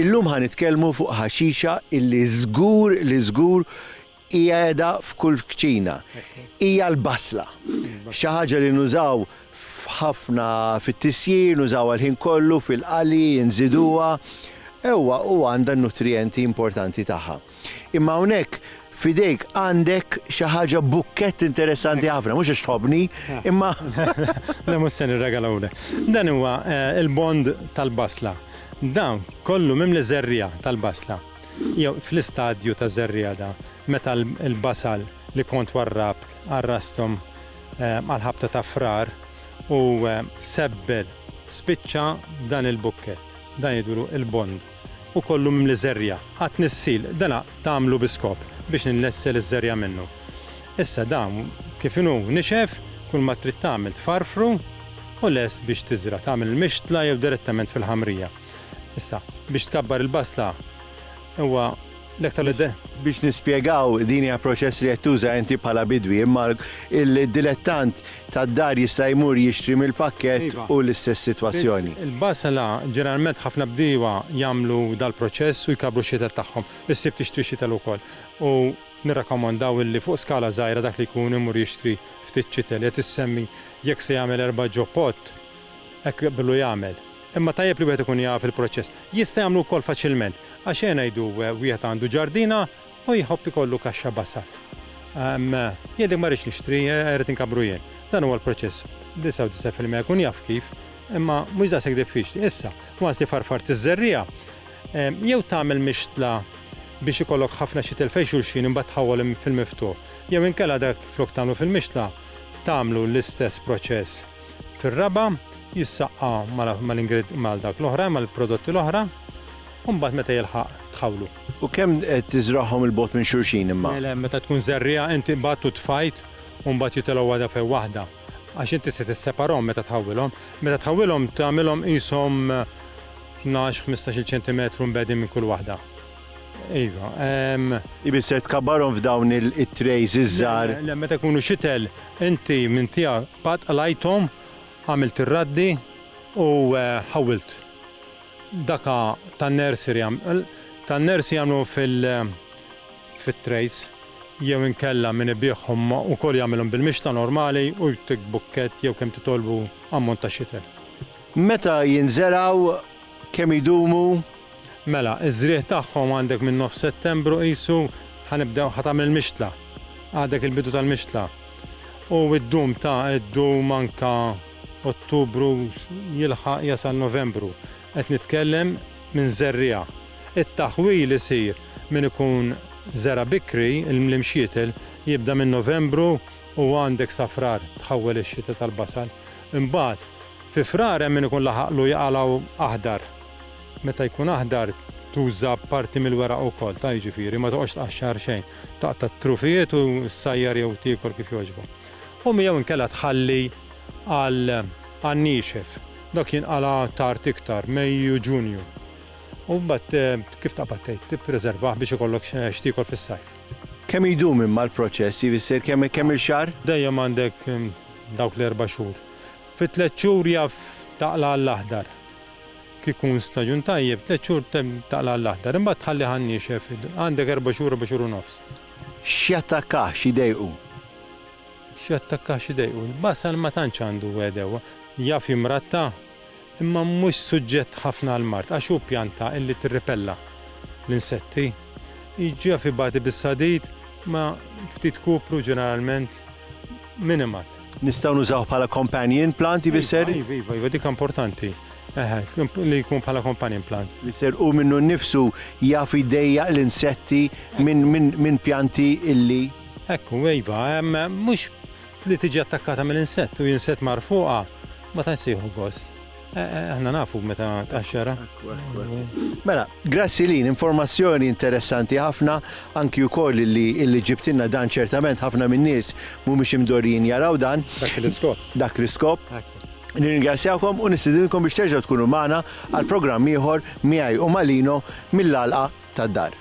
Illum ħanitkellmu fuq ħaxixa illi żgur hija qiegħda f'kull kċina. Hija l-basla. Xi ħaġa li nużaw ħafna fit-tisjir, nużawha l-ħin kollu fil-qali, nżiduha. Ewwa huwa għandha n-nutrijenti importanti tagħha. Imma hawnhekk fidejk għandek xi ħaġa bukkett interessanti ħafna, mhux għax tħobbni, imma Le mhux se nirregalawlek. Dan huwa il-bond tal-basla. Dan kollu mimli żerrija tal-basla. Jew fl-istadju ta' żerrija da, meta l-basal li kont warrab arrastom għal-ħabta ta' frar u sebbel spiċċa dan il-bukket, dan jiduru il-bond. U kollu mimli żerrija. Għat nissil, dana tagħmlu biskop biex nlessel iż-żerja minnu. Issa dan kif inhu nixef, kull ma trid tagħmel tfarfru u lest biex tiżra tagħmel il-mixtla jew direttament fil-ħamrija. Issa biex tkabbar il-basla huwa l-aktar biex nispjegaw din hija proċess li qed tuża inti bħala bidwi, imma il-dilettant tad-dar jista' jmur jixtri mill-pakkett u l-istess sitwazzjoni. Il-basla ġeneralment ħafna bdiewa jagħmlu dal-proċess u jkabru xitel tagħhom. Issib tixtri xitel ukoll. U nirrakkomandaw illi fuq skala żgħira dak li jkun imur jixtri ftit xitel qed issemmi jekk se jagħmel 4 ġoppot hekk billu jagħmel. Imma tajjeb li wieħed ikun jaf il-proċess. Jista' jagħmlu wkoll faċilment għax ngħidu wieħed għandu ġardina u jħobb ikollu kaxxa basal. Jgħidlek ma rridx nixtri, rrid inkabru jien. Dan huwa l-proċess. 99% jkun jaf kif, imma mhux daqshekk diffiċli. Issa, once li farfart iż-żerrija, jew tagħmel mixtla biex ikollok ħafna xitel fejn xulxin imbagħad tħawwol fil-miftuħ. Jew inkella dak flok tagħmlu fil-mixtla, tagħmlu l-istess proċess fir-raba' jissaqqa mal dak l-oħra, mal-prodotti l-oħra, u mbagħad meta jilħaq tħawlu. U kemm tiżrahom il-bot minn xulxin imma? Meta tkun żerrija inti mbagħad tfajt u mbagħad jitilgħu waħda fejn waħda. Għax inti se tisseparahom meta tħawwilhom. Meta tħawwilhom tagħmilhom qishom 12-15 ċentimetru mbedin minn kull waħda. Iva. Ibisser tkabbarhom f'dawn it-trays iż-żgħar. Meta jkunu xitel inti minn tiegħek pat qalajthom għamilt ir-raddi u ħawwilt. Daka tan-nursery jagħmlu fit-trays jew inkella min ibieħhom ukoll jagħmilhom bil-mixta normali u jtik bukkett jew kemm titolbu ammont ta' xitel. Meta jinżeraw kemm idumu? Mela, iż-żrieħ tagħhom għandek minn nofs Settembru qisu ħanibdew ħatamel mixtla. Għadek il-bidu tal-mixtla. U id-dum anka Ottubru jilħaq jasal Novembru. Qed nitkellem minn żerrija. It-taħwil isir min ikun żera bikri, l-mxietel jibda minn Novembru u għandek sa frar tħawwel ix-xita tal-basal. Imbagħad fi frar hemm min ikun laħaqlu jaqalaw aħdar. Meta jkun aħdar tuża parti mill-weraq ukoll, ta' jiġifieri ma toqgħodx taqaxxar xejn. Taqta' t-trufijiet u ssajjar jew tiekol kif jogħġbok. U jew inkella tħalli għal-nixef. Dak jinqala tard iktar, Mejju, Ġunju. U mbagħad kif taqbad tgħid tippreservah biex ikollok x'tiekol fis-sajf. Kemm idum imma l-proċess jfisser kemm il-xahar? Dejjem għandek dawk l-4 xhur. Fi 3 xhur jaf taqla l-aħdar. Kikun staġun tajjeb, 3 xhur taqla l-aħdar, imbagħad tħalli ħan-nixef. Għandek 4 xhur, 4 xhur u nofs. X'jattakkaħ x'idejqu? X'jattakkaħ x'idejqu. Basal ma tantx għandu wedew. Jaf jimratta, imma mhux suġġett ħafna għal mart għax hu pjanta illi tirripella l-insetti. Jiġi jaf ibati bis-sadid ma ftit kupru ġeneralment minimal. Nistgħu nużaw bħala companion plant jfisser? Iva, dik importanti. Li jkun bħala companion plant. Jfisser u minnu nnifsu jaf idejjaq l-insetti minn pjanti illi. Ekku, iva, mhux li tiġi attakkata mill-insett u l-insett marfuqa ma tantx jieħu gost. Aħna nafu meta tqaxxara. Mela, grazzi lin, informazzjoni interessanti ħafna, anki wkoll illi ġibtilna dan ċertament ħafna min-nies mhumiex imdorrijin jaraw dan. Dak l-iskop. Nirringrazzjawkom u nistidilkom biex terġgħu tkunu magħna għal programm ieħor miegħi u Malino mill-għalqa tad-dar.